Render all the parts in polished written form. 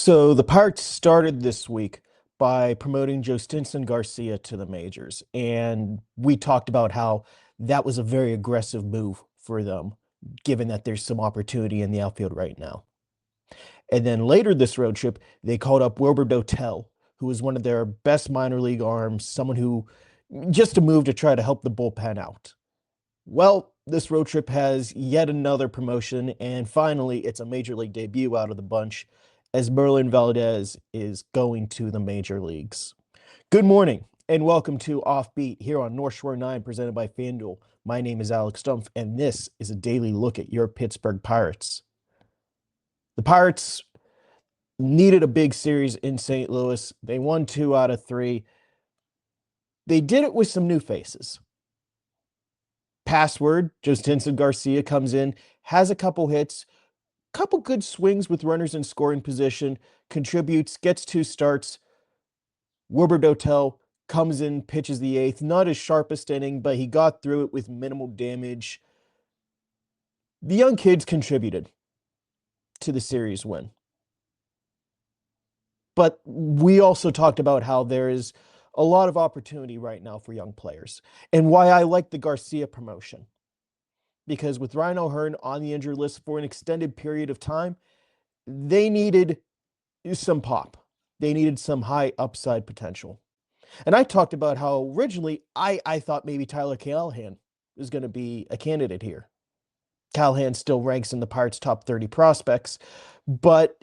So the Pirates started this week by promoting Jhostynxon Garcia to the majors, and we talked about how that was a very aggressive move for them, given that there's some opportunity in the outfield right now. And then later this road trip, they called up Wilber Dotel, who was one of their best minor league arms, someone who just a move to try to help the bullpen out. Well, this road trip has yet another promotion, and finally, it's a major league debut out of the bunch as Esmerlyn Valdez is going to the major leagues. Good morning, and welcome to OffBeat here on North Shore 9, presented by FanDuel. My name is Alex Stumpf, and this is a daily look at your Pittsburgh Pirates. The Pirates needed a big series in St. Louis. They won 2 out of 3. They did it with some new faces. Password, Jhostynxon Garcia comes in, has a couple hits, couple good swings with runners in scoring position, contributes, gets 2 starts. Wilber Dotel comes in, pitches the 8th, not his sharpest inning, but he got through it with minimal damage. The young kids contributed to the series win. But we also talked about how there is a lot of opportunity right now for young players, and why I like the Garcia promotion. Because with Ryan O'Hearn on the injury list for an extended period of time, they needed some pop. They needed some high upside potential. And I talked about how originally I thought maybe Tyler Callahan was going to be a candidate here. Callahan still ranks in the Pirates' top 30 prospects, but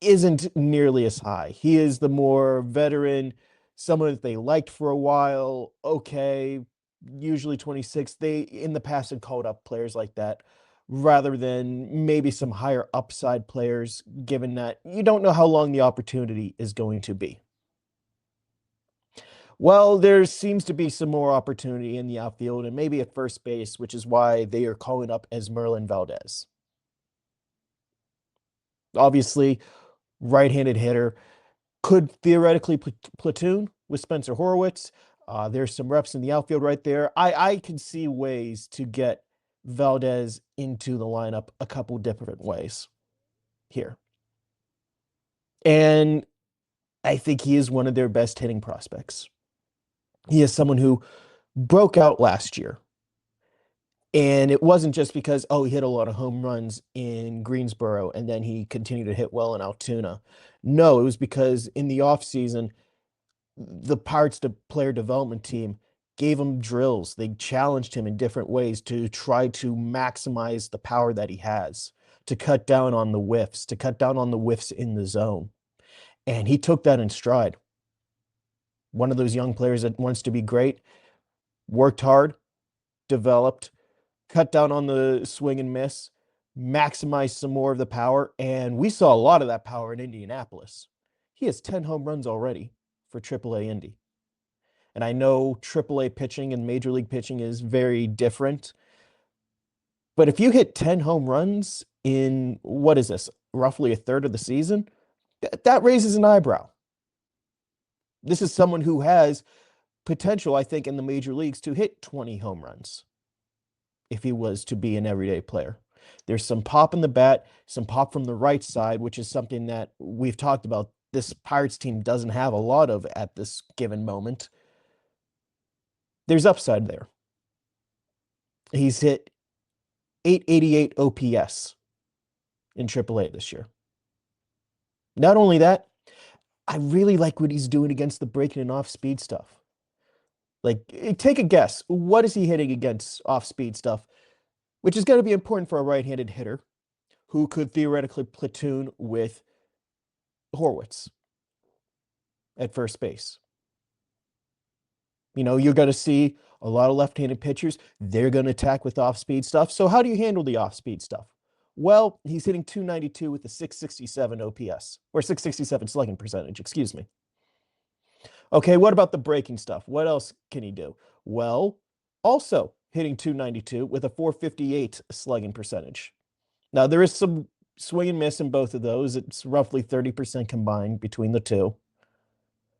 isn't nearly as high. He is the more veteran, someone that they liked for a while. Okay, usually 26. They in the past had called up players like that rather than maybe some higher upside players, given that you don't know how long the opportunity is going to be. Well, there seems to be some more opportunity in the outfield and maybe at first base, which is why they are calling up Asmerlyn Valdez. Obviously, right-handed hitter, could theoretically platoon with Spencer Horwitz. There's some reps in the outfield right there. I can see ways to get Valdez into the lineup a couple different ways here. And I think he is one of their best hitting prospects. He is someone who broke out last year. And it wasn't just because, oh, he hit a lot of home runs in Greensboro and then he continued to hit well in Altoona. No, it was because in the offseason, the Pirates player development team gave him drills. They challenged him in different ways to try to maximize the power that he has, to cut down on the whiffs, to cut down on the whiffs in the zone. And he took that in stride. One of those young players that wants to be great, worked hard, developed, cut down on the swing and miss, maximize some more of the power, and we saw a lot of that power in Indianapolis. He has 10 home runs already for Triple-A Indy. And I know Triple-A pitching and Major League pitching is very different, but if you hit 10 home runs in, what is this, roughly a third of the season, that raises an eyebrow. This is someone who has potential, I think, in the major leagues to hit 20 home runs if he was to be an everyday player. There's some pop in the bat, some pop from the right side, which is something that we've talked about. This Pirates team doesn't have a lot of at this given moment. There's upside there. He's hit 888 OPS in Triple-A this year. Not only that, I really like what he's doing against the breaking and off speed stuff. Like, take a guess. What is he hitting against off speed stuff? Which is going to be important for a right-handed hitter who could theoretically platoon with Horwitz at first base. You know, you're going to see a lot of left-handed pitchers. They're going to attack with off-speed stuff. So how do you handle the off-speed stuff? Well, he's hitting 292 with a 667 OPS, or 667 slugging percentage, excuse me. Okay, what about the breaking stuff? What else can he do? Well, also hitting 292 with a 458 slugging percentage. Now, there is some swing and miss in both of those. It's roughly 30% combined between the two,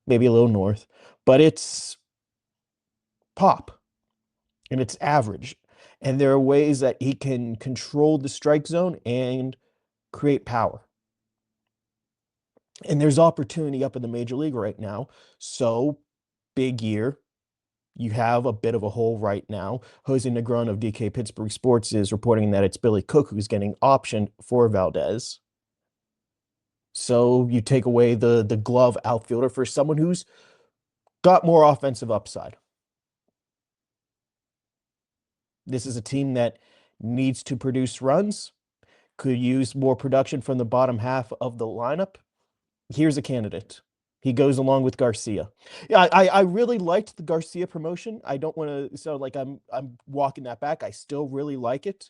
maybe a little north, but it's pop and it's average. And there are ways that he can control the strike zone and create power. And there's opportunity up in the major league right now. So big year. You have a bit of a hole right now. Jose Negron of DK Pittsburgh Sports is reporting that it's Billy Cook who's getting optioned for Valdez. So you take away the glove outfielder for someone who's got more offensive upside. This is a team that needs to produce runs, could use more production from the bottom half of the lineup. Here's a candidate. He goes along with Garcia. Yeah, I really liked the Garcia promotion. I don't want to sound like I'm walking that back. I still really like it.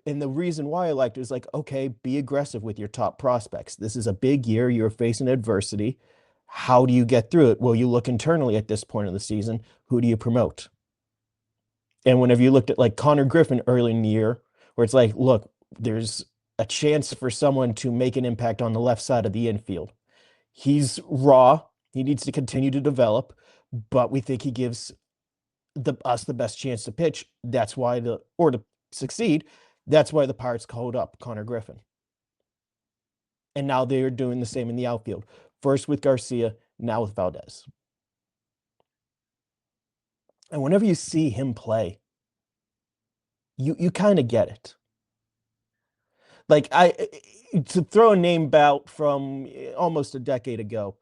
And the reason why I liked it is like, okay, be aggressive with your top prospects. This is a big year. You're facing adversity. How do you get through it? Well, you look internally at this point of the season. Who do you promote? And whenever you looked at like Connor Griffin early in the year, where it's like, look, there's a chance for someone to make an impact on the left side of the infield. He's raw. He needs to continue to develop, but we think he gives us the best chance to pitch. That's why or to succeed. That's why the Pirates called up Connor Griffin. And now they're doing the same in the outfield. First with Garcia, now with Valdez. And whenever you see him play, you kind of get it. Like to throw a name out from almost a decade ago,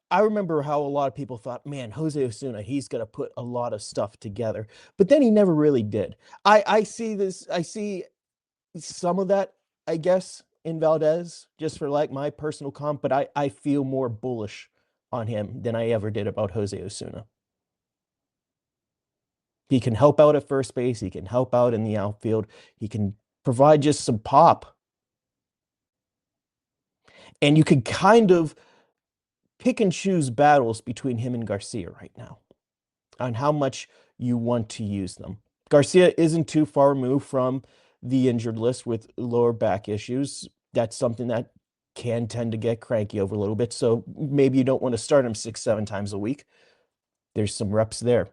I remember how a lot of people thought, man, Jose Osuna, he's going to put a lot of stuff together. But then he never really did. I see some of that, I guess, in Valdez, just for like my personal comp, but I feel more bullish on him than I ever did about Jose Osuna. He can help out at first base. He can help out in the outfield. He can provide just some pop. And you could kind of pick and choose battles between him and Garcia right now on how much you want to use them. Garcia isn't too far removed from the injured list with lower back issues. That's something that can tend to get cranky over a little bit. So maybe you don't want to start him 6-7 times a week. There's some reps there.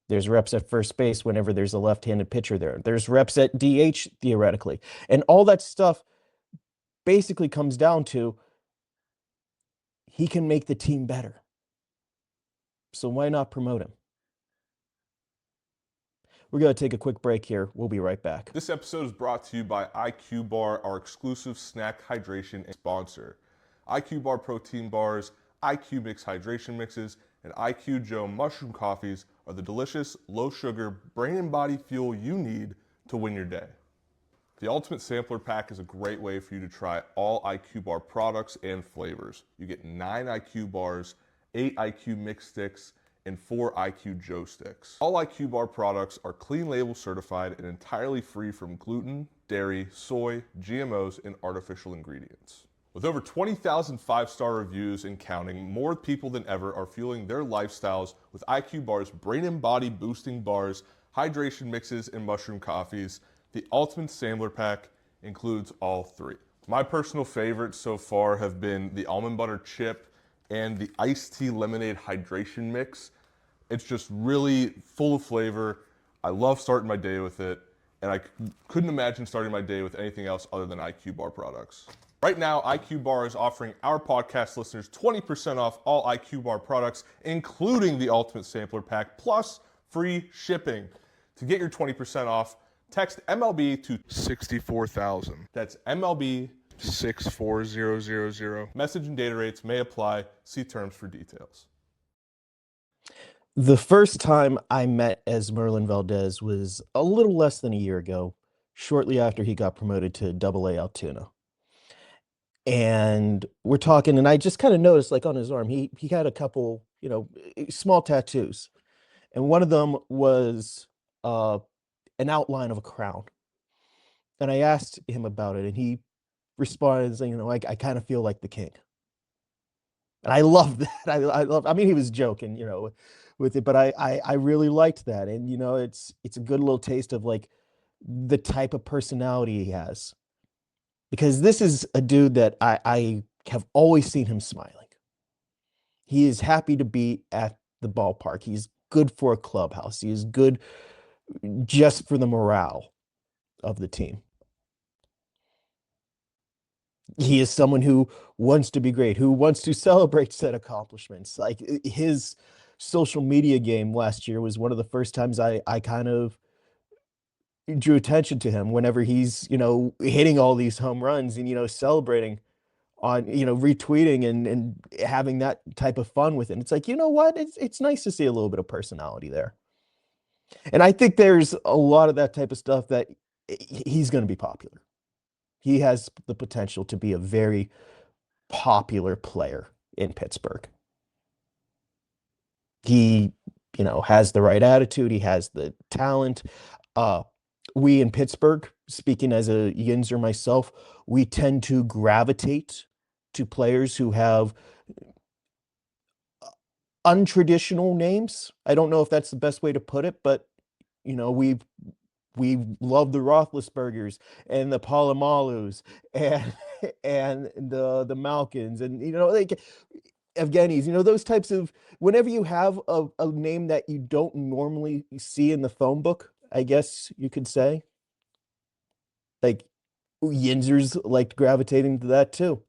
There's reps at first base whenever there's a left-handed pitcher there. There's reps at DH theoretically. And all that stuff basically comes down to he can make the team better. So why not promote him? We're going to take a quick break here. We'll be right back. This episode is brought to you by IQ Bar, our exclusive snack hydration sponsor. IQ Bar protein bars, IQ Mix hydration mixes, and IQ Joe mushroom coffees are the delicious, low-sugar, brain and body fuel you need to win your day. The Ultimate Sampler Pack is a great way for you to try all IQ Bar products and flavors. You get 9 IQ bars, 8 IQ Mix sticks, and 4 IQ Joe sticks. All IQ Bar products are clean label certified and entirely free from gluten, dairy, soy, GMOs, and artificial ingredients. With over 20,000 5-star reviews and counting, more people than ever are fueling their lifestyles with IQ Bar's brain and body boosting bars, hydration mixes, and mushroom coffees. The Ultimate Sampler Pack includes all 3. My personal favorites so far have been the almond butter chip and the iced tea lemonade hydration mix. It's just really full of flavor. I love starting my day with it, and I couldn't imagine starting my day with anything else other than IQ Bar products. Right now, IQ Bar is offering our podcast listeners 20% off all IQ Bar products, including the Ultimate Sampler Pack, plus free shipping. To get your 20% off, text MLB to 64,000. That's MLB 64000. Message and data rates may apply. See terms for details. The first time I met Asmerlyn Valdez was a little less than a year ago, shortly after he got promoted to Double-A Altoona. And we're talking, and I just kind of noticed, like on his arm, he had a couple, small tattoos, and one of them was an outline of a crown. And I asked him about it, and he responded saying, I kind of feel like the king. And I love that. I mean, he was joking, with it, but I really liked that. And, it's a good little taste of like the type of personality he has, because this is a dude that I have always seen him smiling. He is happy to be at the ballpark. He's good for a clubhouse. He is good just for the morale of the team. He is someone who wants to be great, who wants to celebrate said accomplishments. Like his social media game last year was one of the first times I kind of drew attention to him whenever he's, hitting all these home runs and, celebrating on, retweeting and having that type of fun with it. It's like, you know what? It's nice to see a little bit of personality there. And I think there's a lot of that type of stuff that he's going to be popular. He has the potential to be a very popular player in Pittsburgh. He, has the right attitude. He has the talent. We in Pittsburgh, speaking as a Yinzer myself, we tend to gravitate to players who have untraditional names. I don't know if that's the best way to put it, but we love the Roethlisbergers and the Palomalus and the Malkins and like Evgeny's, those types of, whenever you have a name that you don't normally see in the phone book, I guess you could say, like Yinzers liked gravitating to that too.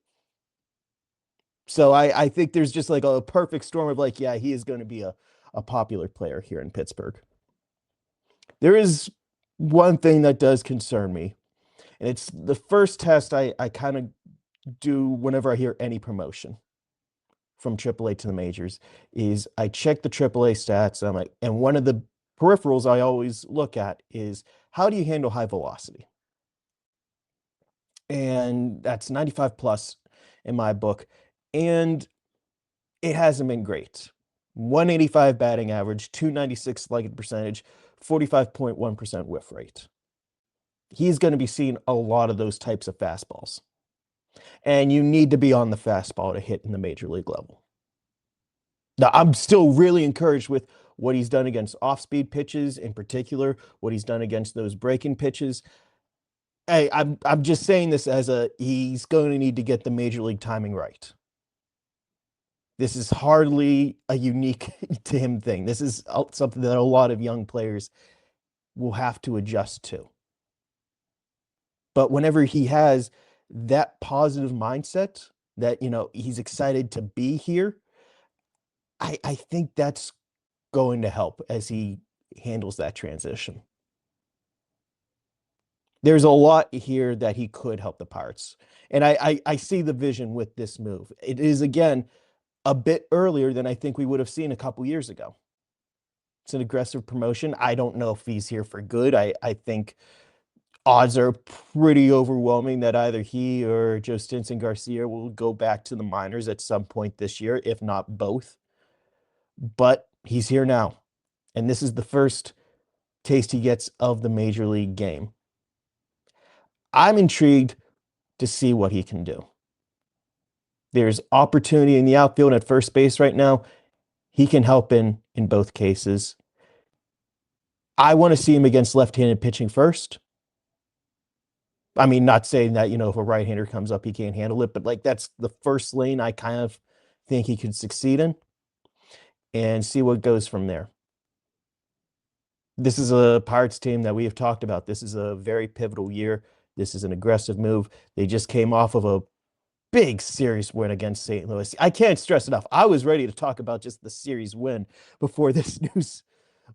So I think there's just like a perfect storm of like, yeah, he is going to be a popular player here in Pittsburgh. There is one thing that does concern me, and it's the first test I kind of do whenever I hear any promotion from Triple-A to the majors, is I check the Triple-A stats. And I'm like, and one of the peripherals I always look at is, how do you handle high velocity? And that's 95 plus in my book. And it hasn't been great. 185 batting average, 296 slugging percentage, 45.1% whiff rate. He's going to be seeing a lot of those types of fastballs. And you need to be on the fastball to hit in the major league level. Now, I'm still really encouraged with what he's done against off-speed pitches, in particular, what he's done against those breaking pitches. Hey, I'm just saying this as he's going to need to get the major league timing right. This is hardly a unique to him thing. This is something that a lot of young players will have to adjust to. But whenever he has that positive mindset that, he's excited to be here, I think that's going to help as he handles that transition. There's a lot here that he could help the Pirates. And I see the vision with this move. It is, again, a bit earlier than I think we would have seen a couple years ago. It's an aggressive promotion. I don't know if he's here for good. I think odds are pretty overwhelming that either he or Jhostynxon Garcia will go back to the minors at some point this year, if not both. But he's here now. And this is the first taste he gets of the major league game. I'm intrigued to see what he can do. There's opportunity in the outfield at first base right now. He can help in both cases. I want to see him against left-handed pitching first. I mean, not saying that, if a right-hander comes up, he can't handle it, but like that's the first lane I kind of think he could succeed in, and see what goes from there. This is a Pirates team that we have talked about. This is a very pivotal year. This is an aggressive move. They just came off of a big series win against St. Louis. I can't stress enough. I was ready to talk about just the series win before this news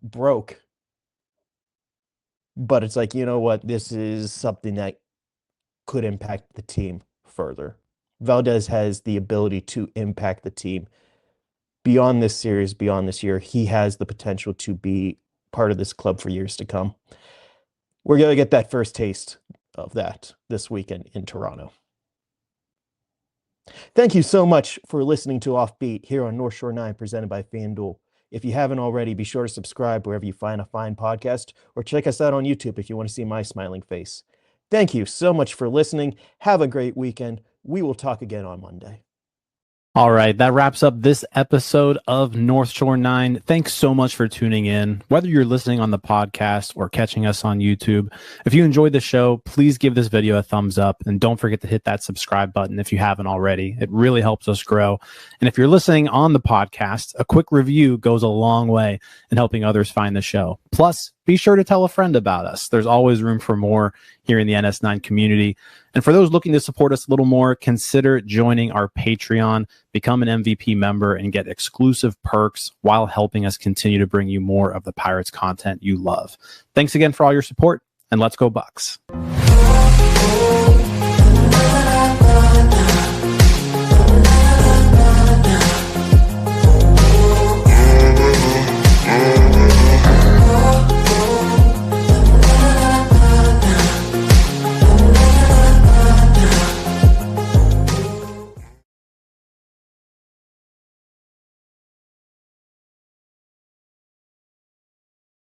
broke. But it's like, you know what? This is something that could impact the team further. Valdez has the ability to impact the team beyond this series, beyond this year. He has the potential to be part of this club for years to come. We're going to get that first taste of that this weekend in Toronto. Thank you so much for listening to Offbeat here on North Shore 9, presented by FanDuel. If you haven't already, be sure to subscribe wherever you find a fine podcast, or check us out on YouTube if you want to see my smiling face. Thank you so much for listening. Have a great weekend. We will talk again on Monday. All right, that wraps up this episode of North Shore 9. Thanks so much for tuning in, whether you're listening on the podcast or catching us on YouTube. If you enjoyed the show, please give this video a thumbs up, and don't forget to hit that subscribe button if you haven't already. It really helps us grow. And if you're listening on the podcast, a quick review goes a long way in helping others find the show. Plus, be sure to tell a friend about us. There's always room for more here in the NS9 community. And for those looking to support us a little more, consider joining our Patreon, become an MVP member, and get exclusive perks while helping us continue to bring you more of the Pirates content you love. Thanks again for all your support, and let's go Bucks.